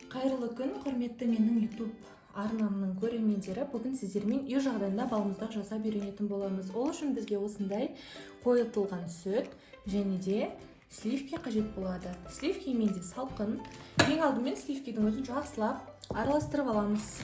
Қайырлы күн, құрметті менің YouTube арнамның көрермендері. Бүгін сіздермен үй жағдайында балмұздақ жасап үйренетін боламыз. Ол үшін бізге осындай қойытылған сүт және де сливки қажет болады. Сливки менде салқын. Ең алдымен сливкидің өзін жақсылап араластырып аламыз.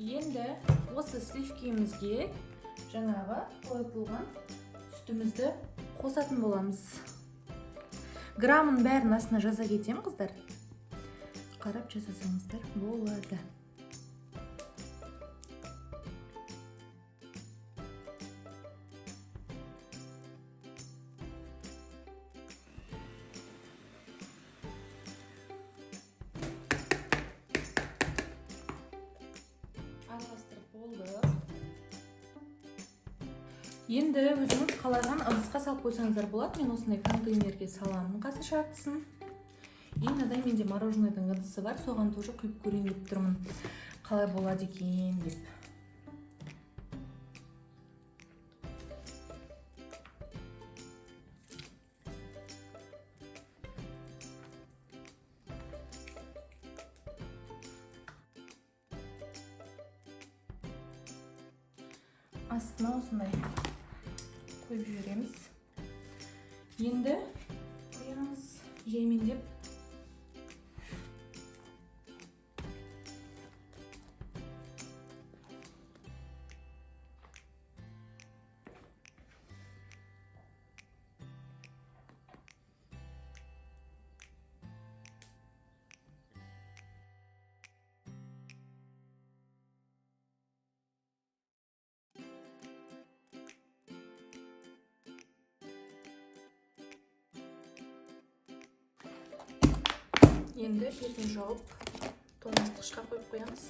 Енді осы сливкиімізге жаңағы қойытылған сүтімізді қосатын боламыз. Грамын бәрін астына жаза кетем, қыздар. Қарап жасасаңыздар болады. Араластырып болды. Енді өзіңіз қалаған ыдысқа салып қойсаңыздар болады. Мен осындай контейнерге саламын қасы шартысын. И мынадай менде мороженыйдың ыдысы бар. Соған тоже құйып көрейін деп тұрмын. Қалай болады екен деп. Астына осындай қойып жібереміз. Енді қоямыз жеймендеп. Енді бетін жауып, тоңазытқышқа қойып қоямыз.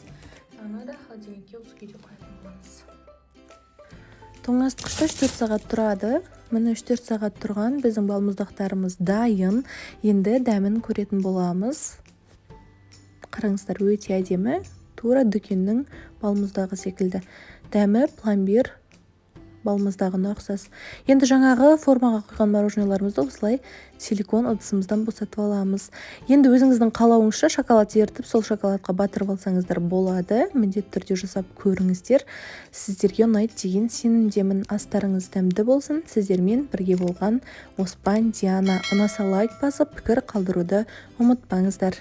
Аны да холодильникке осы күйде қоятын боламыз. Тоңазытқышта 3-4 сағат тұрады. Міне 3-4 сағат тұрған біздің балмұздақтарымыз дайын. Енді дәмін көретін боламыз. Қараңыздар, өте әдемі. Тура дүкеннің балмұздағы секілді. Дәмі пломбир балмұздағына ұқсас. Енді жаңағы формаға құйған мороженыйларымызды осылай силикон ыдысымыздан босатып аламыз. Енді өзіңіздің қалауыңызша шоколад ертіп, сол шоколадқа батырып алсаңыздар болады. Міндетті түрде жасап көріңіздер. Сіздерге ұнайды деген сенімдемін. Астарыңыз дәмді болсын. Сіздермен бірге болған Оспан, Диана. Ұнаса лайк басып, пікір қалдыруды ұмытпаңыздар.